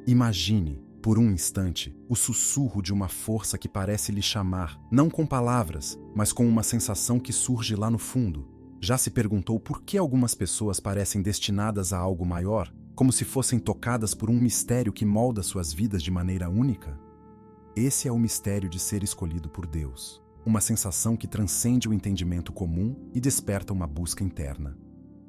Imagine, por um instante, o sussurro de uma força que parece lhe chamar, não com palavras, mas com uma sensação que surge lá no fundo. Já se perguntou por que algumas pessoas parecem destinadas a algo maior, como se fossem tocadas por um mistério que molda suas vidas de maneira única? Esse é o mistério de ser escolhido por Deus, uma sensação que transcende o entendimento comum e desperta uma busca interna.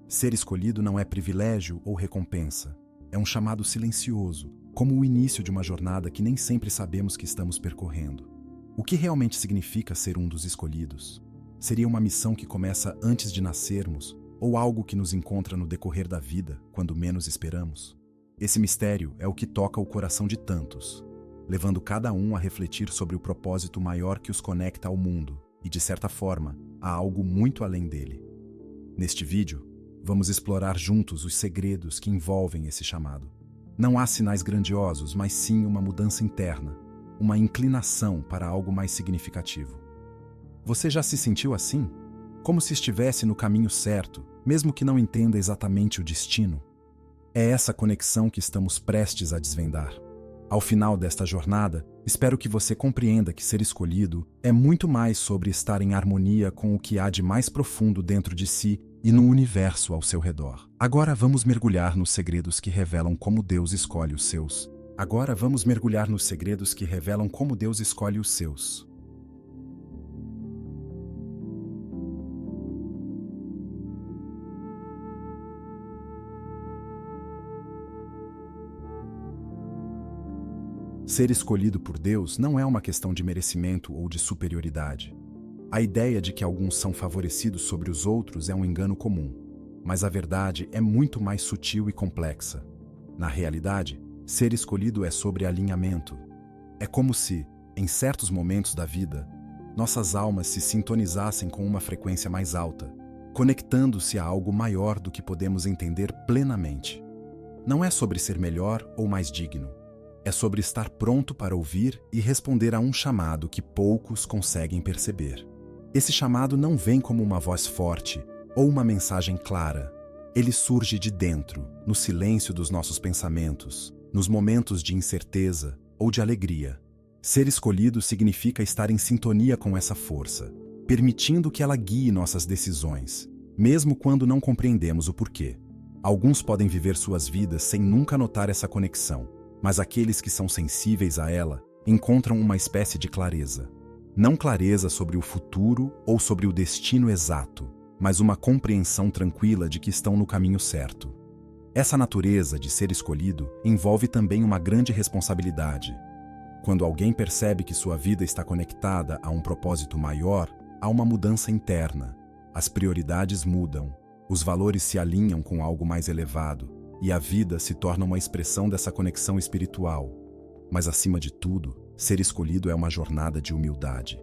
Ser escolhido não é privilégio ou recompensa, é um chamado silencioso, como o início de uma jornada que nem sempre sabemos que estamos percorrendo. O que realmente significa ser um dos escolhidos? Seria uma missão que começa antes de nascermos, ou algo que nos encontra no decorrer da vida, quando menos esperamos? Esse mistério é o que toca o coração de tantos, levando cada um a refletir sobre o propósito maior que os conecta ao mundo e, de certa forma, a algo muito além dele. Neste vídeo, vamos explorar juntos os segredos que envolvem esse chamado. Não há sinais grandiosos, mas sim uma mudança interna, uma inclinação para algo mais significativo. Você já se sentiu assim? Como se estivesse no caminho certo, mesmo que não entenda exatamente o destino? É essa conexão que estamos prestes a desvendar. Ao final desta jornada, espero que você compreenda que ser escolhido é muito mais sobre estar em harmonia com o que há de mais profundo dentro de si e no universo ao seu redor. Agora vamos mergulhar nos segredos que revelam como Deus escolhe os seus. Ser escolhido por Deus não é uma questão de merecimento ou de superioridade. A ideia de que alguns são favorecidos sobre os outros é um engano comum, mas a verdade é muito mais sutil e complexa. Na realidade, ser escolhido é sobre alinhamento. É como se, em certos momentos da vida, nossas almas se sintonizassem com uma frequência mais alta, conectando-se a algo maior do que podemos entender plenamente. Não é sobre ser melhor ou mais digno. É sobre estar pronto para ouvir e responder a um chamado que poucos conseguem perceber. Esse chamado não vem como uma voz forte ou uma mensagem clara. Ele surge de dentro, no silêncio dos nossos pensamentos, nos momentos de incerteza ou de alegria. Ser escolhido significa estar em sintonia com essa força, permitindo que ela guie nossas decisões, mesmo quando não compreendemos o porquê. Alguns podem viver suas vidas sem nunca notar essa conexão, mas aqueles que são sensíveis a ela encontram uma espécie de clareza. Não clareza sobre o futuro ou sobre o destino exato, mas uma compreensão tranquila de que estão no caminho certo. Essa natureza de ser escolhido envolve também uma grande responsabilidade. Quando alguém percebe que sua vida está conectada a um propósito maior, há uma mudança interna. As prioridades mudam, os valores se alinham com algo mais elevado, e a vida se torna uma expressão dessa conexão espiritual. Mas, acima de tudo, ser escolhido é uma jornada de humildade.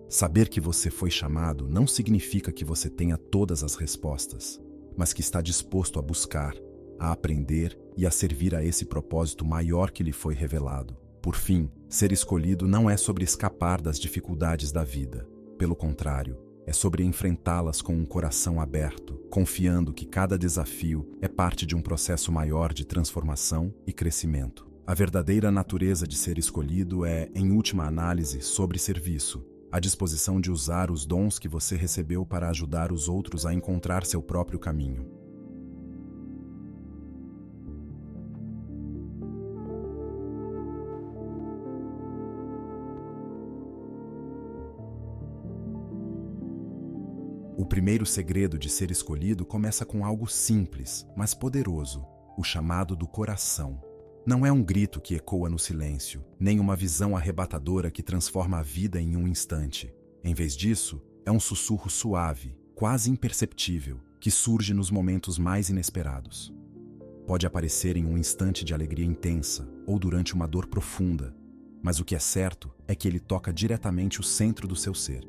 Saber que você foi chamado não significa que você tenha todas as respostas, mas que está disposto a buscar, a aprender e a servir a esse propósito maior que lhe foi revelado. Por fim, ser escolhido não é sobre escapar das dificuldades da vida. Pelo contrário, é sobre enfrentá-las com um coração aberto, confiando que cada desafio é parte de um processo maior de transformação e crescimento. A verdadeira natureza de ser escolhido é, em última análise, sobre serviço, a disposição de usar os dons que você recebeu para ajudar os outros a encontrar seu próprio caminho. O primeiro segredo de ser escolhido começa com algo simples, mas poderoso, o chamado do coração. Não é um grito que ecoa no silêncio, nem uma visão arrebatadora que transforma a vida em um instante. Em vez disso, é um sussurro suave, quase imperceptível, que surge nos momentos mais inesperados. Pode aparecer em um instante de alegria intensa ou durante uma dor profunda, mas o que é certo é que ele toca diretamente o centro do seu ser.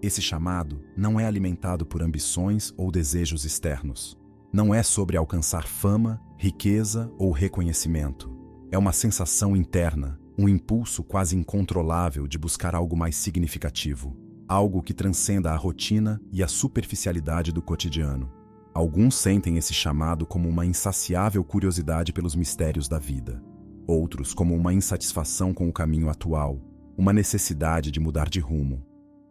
Esse chamado não é alimentado por ambições ou desejos externos. Não é sobre alcançar fama, riqueza ou reconhecimento. É uma sensação interna, um impulso quase incontrolável de buscar algo mais significativo, algo que transcenda a rotina e a superficialidade do cotidiano. Alguns sentem esse chamado como uma insaciável curiosidade pelos mistérios da vida. Outros como uma insatisfação com o caminho atual, uma necessidade de mudar de rumo.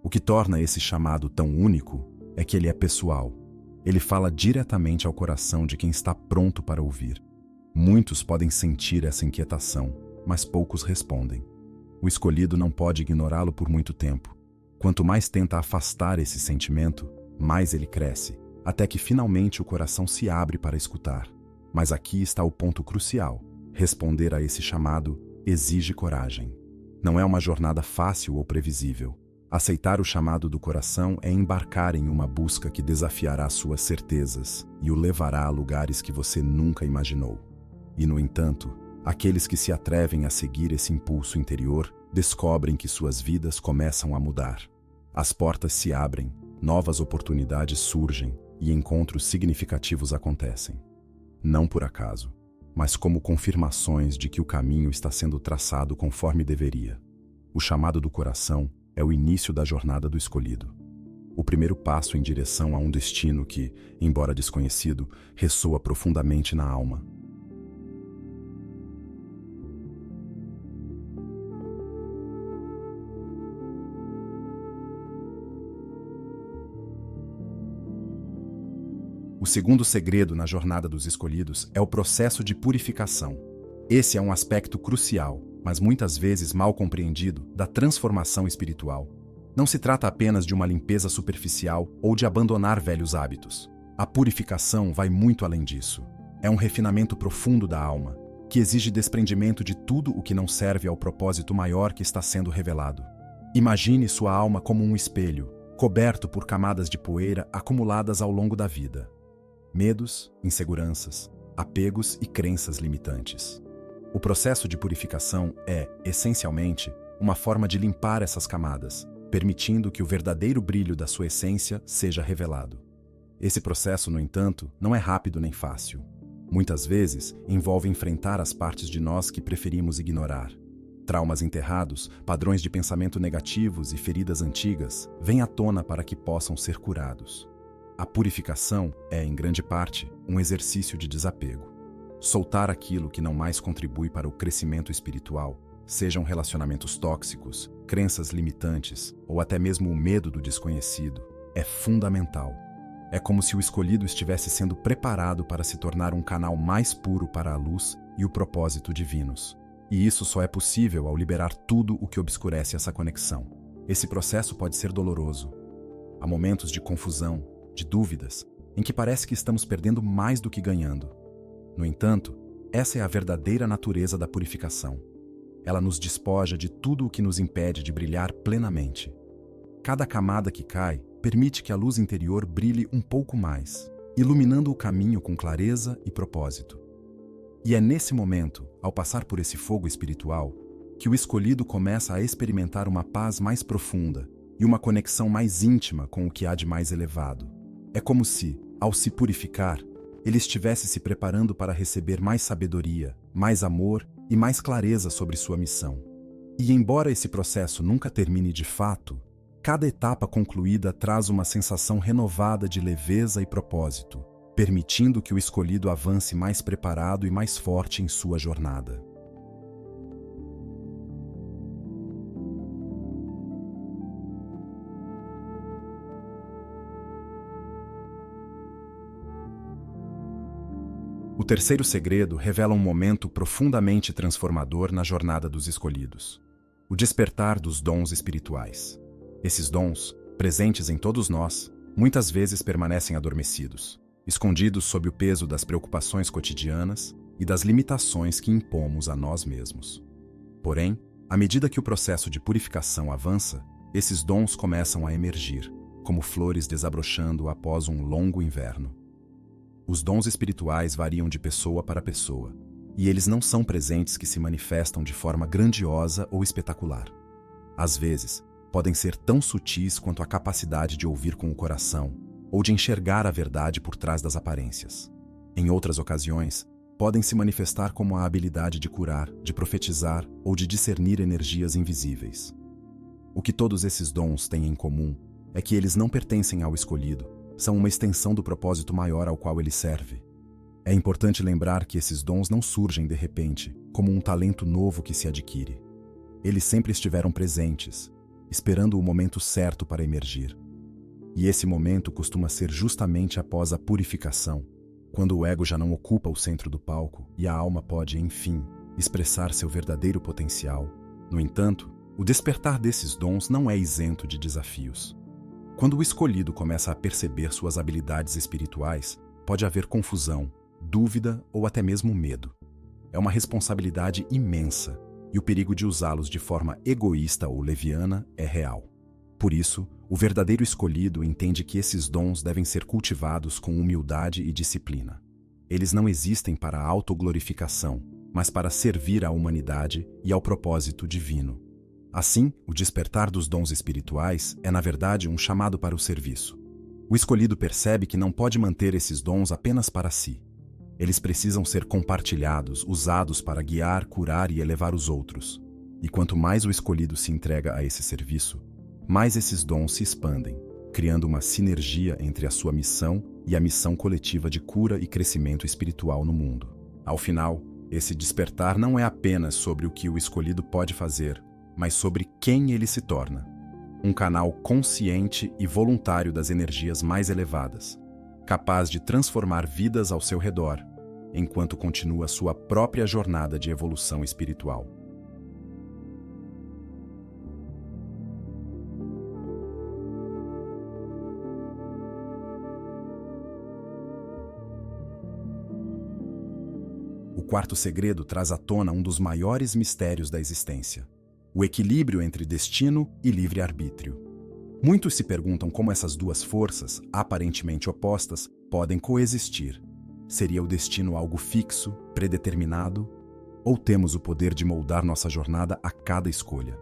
O que torna esse chamado tão único é que ele é pessoal. Ele fala diretamente ao coração de quem está pronto para ouvir. Muitos podem sentir essa inquietação, mas poucos respondem. O escolhido não pode ignorá-lo por muito tempo. Quanto mais tenta afastar esse sentimento, mais ele cresce, até que finalmente o coração se abre para escutar. Mas aqui está o ponto crucial. Responder a esse chamado exige coragem. Não é uma jornada fácil ou previsível. Aceitar o chamado do coração é embarcar em uma busca que desafiará suas certezas e o levará a lugares que você nunca imaginou. E, no entanto, aqueles que se atrevem a seguir esse impulso interior descobrem que suas vidas começam a mudar. As portas se abrem, novas oportunidades surgem e encontros significativos acontecem. Não por acaso, mas como confirmações de que o caminho está sendo traçado conforme deveria. O chamado do coração é o início da jornada do escolhido. O primeiro passo em direção a um destino que, embora desconhecido, ressoa profundamente na alma. O segundo segredo na jornada dos escolhidos é o processo de purificação. Esse é um aspecto crucial, mas muitas vezes mal compreendido, da transformação espiritual. Não se trata apenas de uma limpeza superficial ou de abandonar velhos hábitos. A purificação vai muito além disso. É um refinamento profundo da alma, que exige desprendimento de tudo o que não serve ao propósito maior que está sendo revelado. Imagine sua alma como um espelho, coberto por camadas de poeira acumuladas ao longo da vida. Medos, inseguranças, apegos e crenças limitantes. O processo de purificação é, essencialmente, uma forma de limpar essas camadas, permitindo que o verdadeiro brilho da sua essência seja revelado. Esse processo, no entanto, não é rápido nem fácil. Muitas vezes, envolve enfrentar as partes de nós que preferimos ignorar. Traumas enterrados, padrões de pensamento negativos e feridas antigas vêm à tona para que possam ser curados. A purificação é, em grande parte, um exercício de desapego. Soltar aquilo que não mais contribui para o crescimento espiritual, sejam relacionamentos tóxicos, crenças limitantes ou até mesmo o medo do desconhecido, é fundamental. É como se o escolhido estivesse sendo preparado para se tornar um canal mais puro para a luz e o propósito divinos. E isso só é possível ao liberar tudo o que obscurece essa conexão. Esse processo pode ser doloroso. Há momentos de confusão, de dúvidas, em que parece que estamos perdendo mais do que ganhando. No entanto, essa é a verdadeira natureza da purificação. Ela nos despoja de tudo o que nos impede de brilhar plenamente. Cada camada que cai permite que a luz interior brilhe um pouco mais, iluminando o caminho com clareza e propósito. E é nesse momento, ao passar por esse fogo espiritual, que o escolhido começa a experimentar uma paz mais profunda e uma conexão mais íntima com o que há de mais elevado. É como se, ao se purificar, ele estivesse se preparando para receber mais sabedoria, mais amor e mais clareza sobre sua missão. E embora esse processo nunca termine de fato, cada etapa concluída traz uma sensação renovada de leveza e propósito, permitindo que o escolhido avance mais preparado e mais forte em sua jornada. O terceiro segredo revela um momento profundamente transformador na jornada dos escolhidos: o despertar dos dons espirituais. Esses dons, presentes em todos nós, muitas vezes permanecem adormecidos, escondidos sob o peso das preocupações cotidianas e das limitações que impomos a nós mesmos. Porém, à medida que o processo de purificação avança, esses dons começam a emergir, como flores desabrochando após um longo inverno. Os dons espirituais variam de pessoa para pessoa, e eles não são presentes que se manifestam de forma grandiosa ou espetacular. Às vezes, podem ser tão sutis quanto a capacidade de ouvir com o coração ou de enxergar a verdade por trás das aparências. Em outras ocasiões, podem se manifestar como a habilidade de curar, de profetizar ou de discernir energias invisíveis. O que todos esses dons têm em comum é que eles não pertencem ao escolhido, são uma extensão do propósito maior ao qual ele serve. É importante lembrar que esses dons não surgem de repente, como um talento novo que se adquire. Eles sempre estiveram presentes, esperando o momento certo para emergir. E esse momento costuma ser justamente após a purificação, quando o ego já não ocupa o centro do palco e a alma pode, enfim, expressar seu verdadeiro potencial. No entanto, o despertar desses dons não é isento de desafios. Quando o escolhido começa a perceber suas habilidades espirituais, pode haver confusão, dúvida ou até mesmo medo. É uma responsabilidade imensa e o perigo de usá-los de forma egoísta ou leviana é real. Por isso, o verdadeiro escolhido entende que esses dons devem ser cultivados com humildade e disciplina. Eles não existem para a autoglorificação, mas para servir à humanidade e ao propósito divino. Assim, o despertar dos dons espirituais é, na verdade, um chamado para o serviço. O escolhido percebe que não pode manter esses dons apenas para si. Eles precisam ser compartilhados, usados para guiar, curar e elevar os outros. E quanto mais o escolhido se entrega a esse serviço, mais esses dons se expandem, criando uma sinergia entre a sua missão e a missão coletiva de cura e crescimento espiritual no mundo. Ao final, esse despertar não é apenas sobre o que o escolhido pode fazer, mas sobre quem ele se torna. Um canal consciente e voluntário das energias mais elevadas, capaz de transformar vidas ao seu redor, enquanto continua sua própria jornada de evolução espiritual. O quarto segredo traz à tona um dos maiores mistérios da existência: o equilíbrio entre destino e livre-arbítrio. Muitos se perguntam como essas duas forças, aparentemente opostas, podem coexistir. Seria o destino algo fixo, predeterminado? Ou temos o poder de moldar nossa jornada a cada escolha?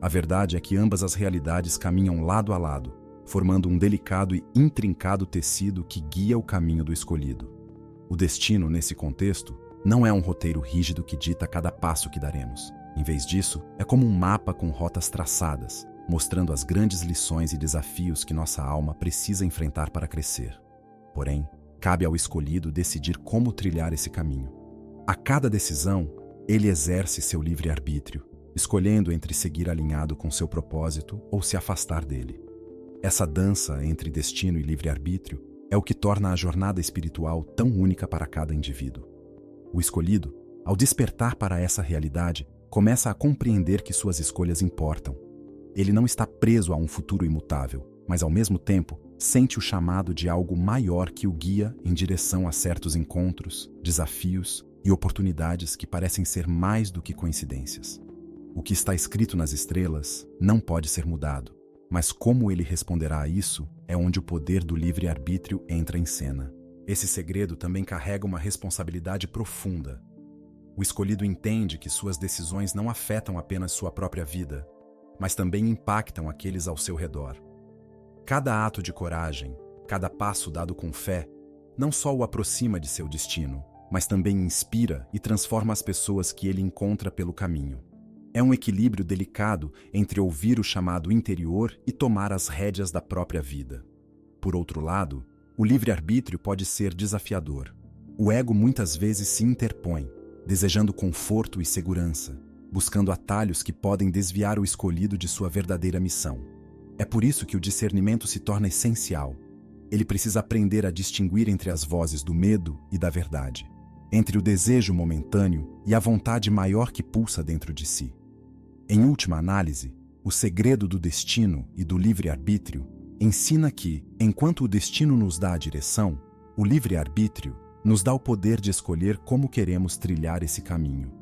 A verdade é que ambas as realidades caminham lado a lado, formando um delicado e intrincado tecido que guia o caminho do escolhido. O destino, nesse contexto, não é um roteiro rígido que dita cada passo que daremos. Em vez disso, é como um mapa com rotas traçadas, mostrando as grandes lições e desafios que nossa alma precisa enfrentar para crescer. Porém, cabe ao escolhido decidir como trilhar esse caminho. A cada decisão, ele exerce seu livre-arbítrio, escolhendo entre seguir alinhado com seu propósito ou se afastar dele. Essa dança entre destino e livre-arbítrio é o que torna a jornada espiritual tão única para cada indivíduo. O escolhido, ao despertar para essa realidade, começa a compreender que suas escolhas importam. Ele não está preso a um futuro imutável, mas ao mesmo tempo sente o chamado de algo maior que o guia em direção a certos encontros, desafios e oportunidades que parecem ser mais do que coincidências. O que está escrito nas estrelas não pode ser mudado, mas como ele responderá a isso é onde o poder do livre-arbítrio entra em cena. Esse segredo também carrega uma responsabilidade profunda. O escolhido entende que suas decisões não afetam apenas sua própria vida, mas também impactam aqueles ao seu redor. Cada ato de coragem, cada passo dado com fé, não só o aproxima de seu destino, mas também inspira e transforma as pessoas que ele encontra pelo caminho. É um equilíbrio delicado entre ouvir o chamado interior e tomar as rédeas da própria vida. Por outro lado, o livre-arbítrio pode ser desafiador. O ego muitas vezes se interpõe, desejando conforto e segurança, buscando atalhos que podem desviar o escolhido de sua verdadeira missão. É por isso que o discernimento se torna essencial. Ele precisa aprender a distinguir entre as vozes do medo e da verdade, entre o desejo momentâneo e a vontade maior que pulsa dentro de si. Em última análise, o segredo do destino e do livre-arbítrio ensina que, enquanto o destino nos dá a direção, o livre-arbítrio nos dá o poder de escolher como queremos trilhar esse caminho.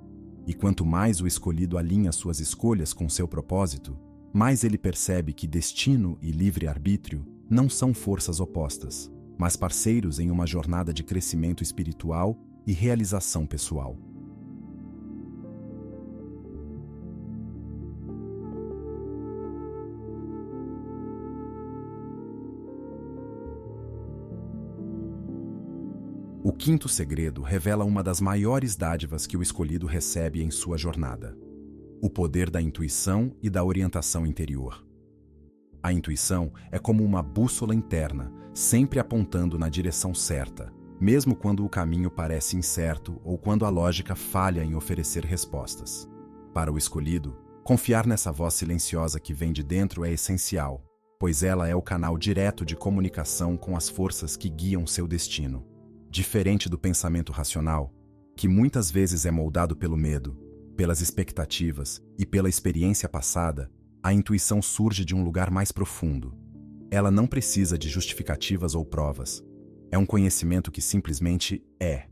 E quanto mais o escolhido alinha suas escolhas com seu propósito, mais ele percebe que destino e livre-arbítrio não são forças opostas, mas parceiros em uma jornada de crescimento espiritual e realização pessoal. O quinto segredo revela uma das maiores dádivas que o escolhido recebe em sua jornada: o poder da intuição e da orientação interior. A intuição é como uma bússola interna, sempre apontando na direção certa, mesmo quando o caminho parece incerto ou quando a lógica falha em oferecer respostas. Para o escolhido, confiar nessa voz silenciosa que vem de dentro é essencial, pois ela é o canal direto de comunicação com as forças que guiam seu destino. Diferente do pensamento racional, que muitas vezes é moldado pelo medo, pelas expectativas e pela experiência passada, a intuição surge de um lugar mais profundo. Ela não precisa de justificativas ou provas. É um conhecimento que simplesmente é.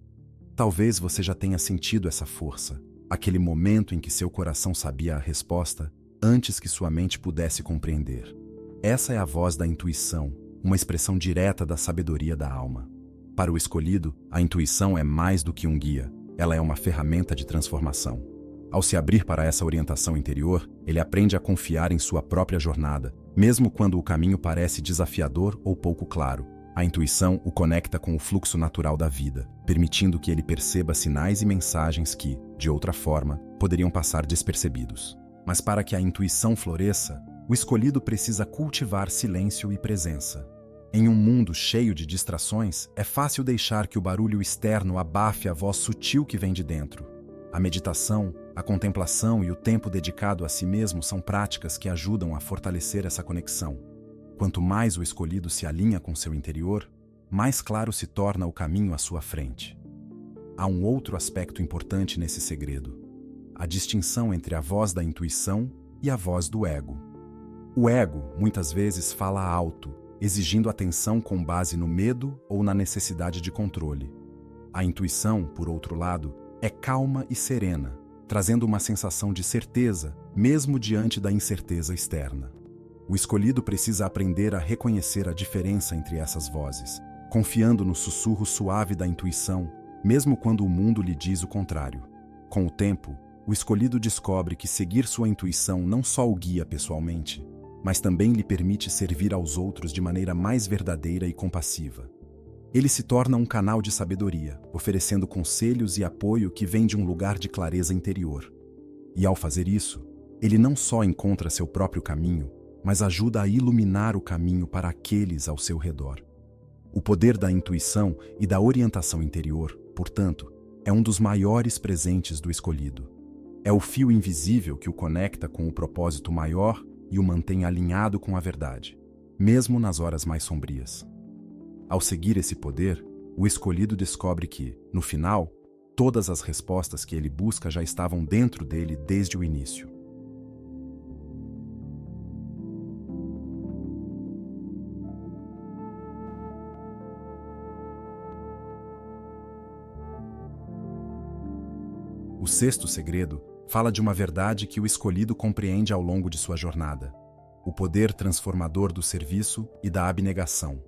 Talvez você já tenha sentido essa força, aquele momento em que seu coração sabia a resposta antes que sua mente pudesse compreender. Essa é a voz da intuição, uma expressão direta da sabedoria da alma. Para o escolhido, a intuição é mais do que um guia, ela é uma ferramenta de transformação. Ao se abrir para essa orientação interior, ele aprende a confiar em sua própria jornada, mesmo quando o caminho parece desafiador ou pouco claro. A intuição o conecta com o fluxo natural da vida, permitindo que ele perceba sinais e mensagens que, de outra forma, poderiam passar despercebidos. Mas para que a intuição floresça, o escolhido precisa cultivar silêncio e presença. Em um mundo cheio de distrações, é fácil deixar que o barulho externo abafe a voz sutil que vem de dentro. A meditação, a contemplação e o tempo dedicado a si mesmo são práticas que ajudam a fortalecer essa conexão. Quanto mais o escolhido se alinha com seu interior, mais claro se torna o caminho à sua frente. Há um outro aspecto importante nesse segredo: a distinção entre a voz da intuição e a voz do ego. O ego, muitas vezes, fala alto, exigindo atenção com base no medo ou na necessidade de controle. A intuição, por outro lado, é calma e serena, trazendo uma sensação de certeza, mesmo diante da incerteza externa. O escolhido precisa aprender a reconhecer a diferença entre essas vozes, confiando no sussurro suave da intuição, mesmo quando o mundo lhe diz o contrário. Com o tempo, o escolhido descobre que seguir sua intuição não só o guia pessoalmente, mas também lhe permite servir aos outros de maneira mais verdadeira e compassiva. Ele se torna um canal de sabedoria, oferecendo conselhos e apoio que vem de um lugar de clareza interior. E ao fazer isso, ele não só encontra seu próprio caminho, mas ajuda a iluminar o caminho para aqueles ao seu redor. O poder da intuição e da orientação interior, portanto, é um dos maiores presentes do escolhido. É o fio invisível que o conecta com o propósito maior e o mantém alinhado com a verdade, mesmo nas horas mais sombrias. Ao seguir esse poder, o escolhido descobre que, no final, todas as respostas que ele busca já estavam dentro dele desde o início. O sexto segredo fala de uma verdade que o escolhido compreende ao longo de sua jornada: o poder transformador do serviço e da abnegação.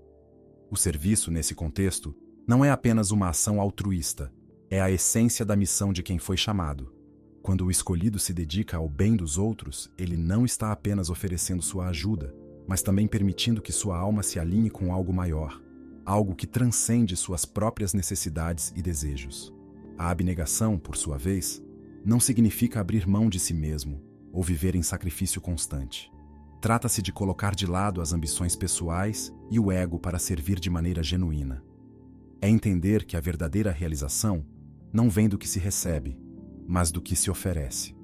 O serviço, nesse contexto, não é apenas uma ação altruísta, é a essência da missão de quem foi chamado. Quando o escolhido se dedica ao bem dos outros, ele não está apenas oferecendo sua ajuda, mas também permitindo que sua alma se alinhe com algo maior, algo que transcende suas próprias necessidades e desejos. A abnegação, por sua vez, não significa abrir mão de si mesmo ou viver em sacrifício constante. Trata-se de colocar de lado as ambições pessoais e o ego para servir de maneira genuína. É entender que a verdadeira realização não vem do que se recebe, mas do que se oferece.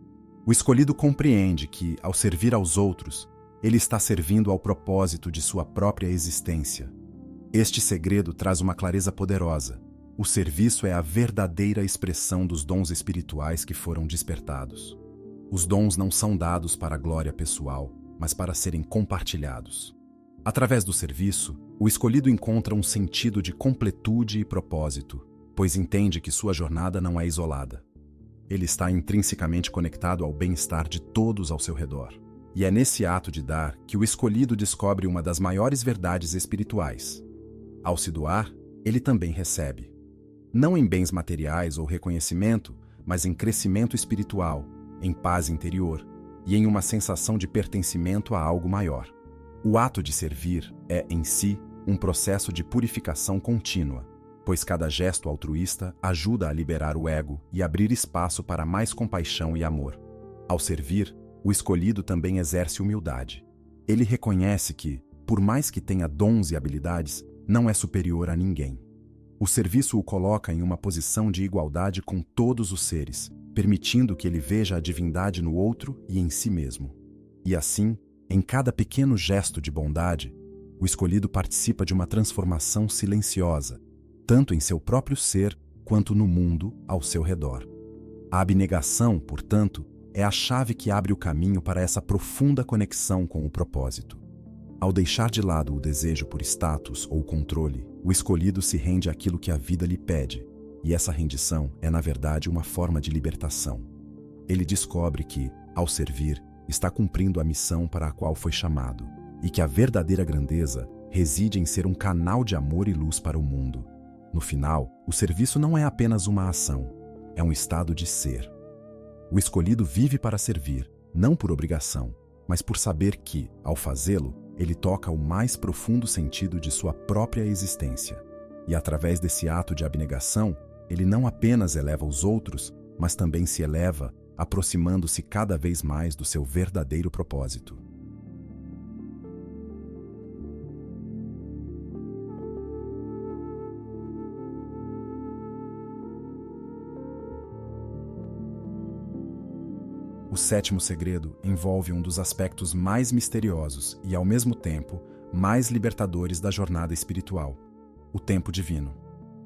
O escolhido compreende que, ao servir aos outros, ele está servindo ao propósito de sua própria existência. Este segredo traz uma clareza poderosa. O serviço é a verdadeira expressão dos dons espirituais que foram despertados. Os dons não são dados para a glória pessoal, mas para serem compartilhados. Através do serviço, o escolhido encontra um sentido de completude e propósito, pois entende que sua jornada não é isolada. Ele está intrinsecamente conectado ao bem-estar de todos ao seu redor. E é nesse ato de dar que o escolhido descobre uma das maiores verdades espirituais. Ao se doar, ele também recebe. Não em bens materiais ou reconhecimento, mas em crescimento espiritual, em paz interior e em uma sensação de pertencimento a algo maior. O ato de servir é, em si, um processo de purificação contínua, pois cada gesto altruísta ajuda a liberar o ego e abrir espaço para mais compaixão e amor. Ao servir, o escolhido também exerce humildade. Ele reconhece que, por mais que tenha dons e habilidades, não é superior a ninguém. O serviço o coloca em uma posição de igualdade com todos os seres, permitindo que ele veja a divindade no outro e em si mesmo. E assim, em cada pequeno gesto de bondade, o escolhido participa de uma transformação silenciosa, tanto em seu próprio ser quanto no mundo ao seu redor. A abnegação, portanto, é a chave que abre o caminho para essa profunda conexão com o propósito. Ao deixar de lado o desejo por status ou controle, o escolhido se rende àquilo que a vida lhe pede, e essa rendição é, na verdade, uma forma de libertação. Ele descobre que, ao servir, está cumprindo a missão para a qual foi chamado, e que a verdadeira grandeza reside em ser um canal de amor e luz para o mundo. No final, o serviço não é apenas uma ação, é um estado de ser. O escolhido vive para servir, não por obrigação, mas por saber que, ao fazê-lo, ele toca o mais profundo sentido de sua própria existência. E através desse ato de abnegação, ele não apenas eleva os outros, mas também se eleva, aproximando-se cada vez mais do seu verdadeiro propósito. O sétimo segredo envolve um dos aspectos mais misteriosos e, ao mesmo tempo, mais libertadores da jornada espiritual: o tempo divino.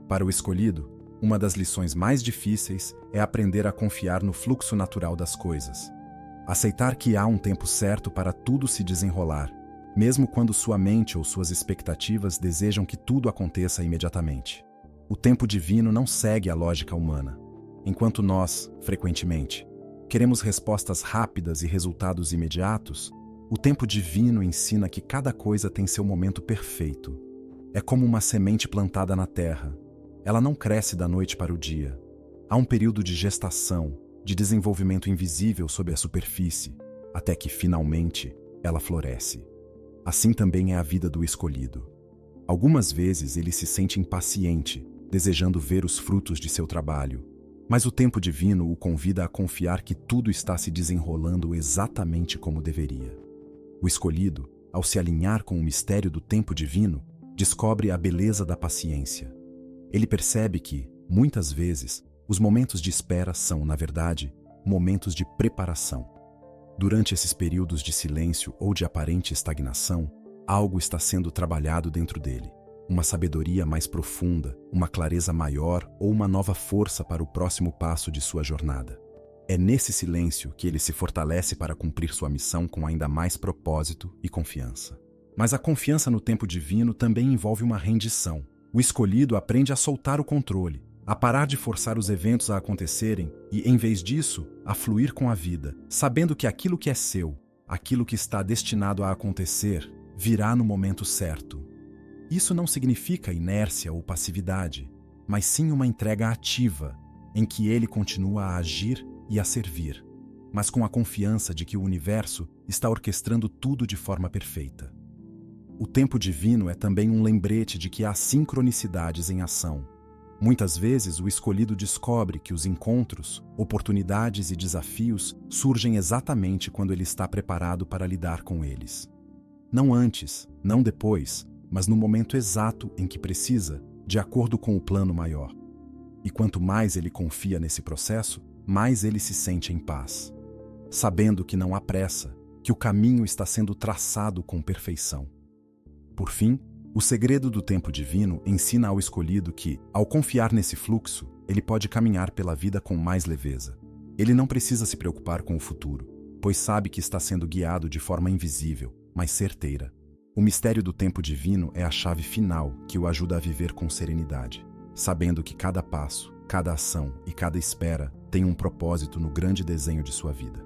Para o escolhido, uma das lições mais difíceis é aprender a confiar no fluxo natural das coisas. Aceitar que há um tempo certo para tudo se desenrolar, mesmo quando sua mente ou suas expectativas desejam que tudo aconteça imediatamente. O tempo divino não segue a lógica humana, enquanto nós, frequentemente, queremos respostas rápidas e resultados imediatos. O tempo divino ensina que cada coisa tem seu momento perfeito. É como uma semente plantada na terra. Ela não cresce da noite para o dia. Há um período de gestação, de desenvolvimento invisível sob a superfície, até que, finalmente, ela floresce. Assim também é a vida do escolhido. Algumas vezes ele se sente impaciente, desejando ver os frutos de seu trabalho. Mas o tempo divino o convida a confiar que tudo está se desenrolando exatamente como deveria. O escolhido, ao se alinhar com o mistério do tempo divino, descobre a beleza da paciência. Ele percebe que, muitas vezes, os momentos de espera são, na verdade, momentos de preparação. Durante esses períodos de silêncio ou de aparente estagnação, algo está sendo trabalhado dentro dele. Uma sabedoria mais profunda, uma clareza maior ou uma nova força para o próximo passo de sua jornada. É nesse silêncio que ele se fortalece para cumprir sua missão com ainda mais propósito e confiança. Mas a confiança no tempo divino também envolve uma rendição. O escolhido aprende a soltar o controle, a parar de forçar os eventos a acontecerem e, em vez disso, a fluir com a vida, sabendo que aquilo que é seu, aquilo que está destinado a acontecer, virá no momento certo. Isso não significa inércia ou passividade, mas sim uma entrega ativa, em que ele continua a agir e a servir, mas com a confiança de que o universo está orquestrando tudo de forma perfeita. O tempo divino é também um lembrete de que há sincronicidades em ação. Muitas vezes o escolhido descobre que os encontros, oportunidades e desafios surgem exatamente quando ele está preparado para lidar com eles. Não antes, não depois, mas no momento exato em que precisa, de acordo com o plano maior. E quanto mais ele confia nesse processo, mais ele se sente em paz, sabendo que não há pressa, que o caminho está sendo traçado com perfeição. Por fim, o segredo do tempo divino ensina ao escolhido que, ao confiar nesse fluxo, ele pode caminhar pela vida com mais leveza. Ele não precisa se preocupar com o futuro, pois sabe que está sendo guiado de forma invisível, mas certeira. O mistério do tempo divino é a chave final que o ajuda a viver com serenidade, sabendo que cada passo, cada ação e cada espera tem um propósito no grande desenho de sua vida.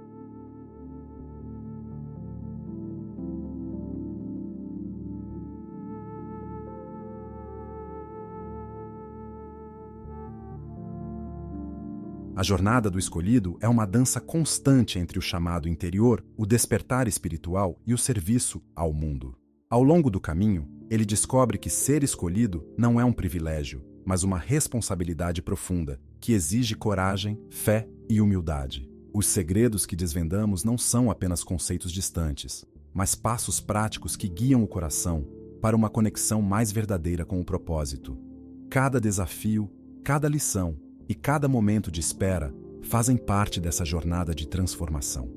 A jornada do escolhido é uma dança constante entre o chamado interior, o despertar espiritual e o serviço ao mundo. Ao longo do caminho, ele descobre que ser escolhido não é um privilégio, mas uma responsabilidade profunda, que exige coragem, fé e humildade. Os segredos que desvendamos não são apenas conceitos distantes, mas passos práticos que guiam o coração para uma conexão mais verdadeira com o propósito. Cada desafio, cada lição e cada momento de espera fazem parte dessa jornada de transformação.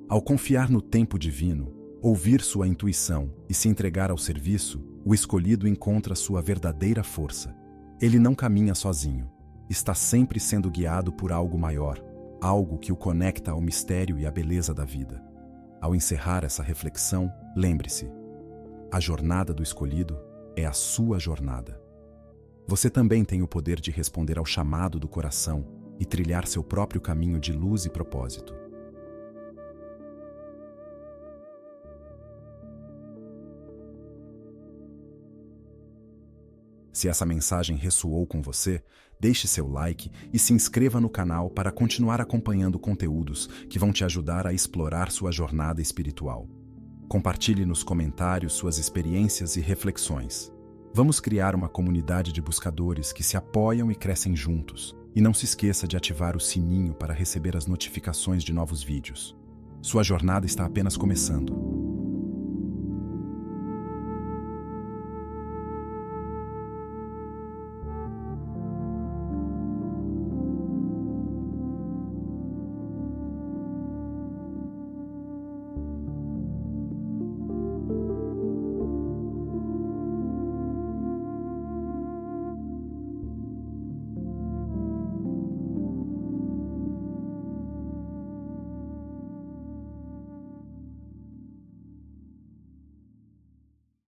Ao confiar no tempo divino, ouvir sua intuição e se entregar ao serviço, o escolhido encontra sua verdadeira força. Ele não caminha sozinho, está sempre sendo guiado por algo maior, algo que o conecta ao mistério e à beleza da vida. Ao encerrar essa reflexão, lembre-se: a jornada do escolhido é a sua jornada. Você também tem o poder de responder ao chamado do coração e trilhar seu próprio caminho de luz e propósito. Se essa mensagem ressoou com você, deixe seu like e se inscreva no canal para continuar acompanhando conteúdos que vão te ajudar a explorar sua jornada espiritual. Compartilhe nos comentários suas experiências e reflexões. Vamos criar uma comunidade de buscadores que se apoiam e crescem juntos. E não se esqueça de ativar o sininho para receber as notificações de novos vídeos. Sua jornada está apenas começando.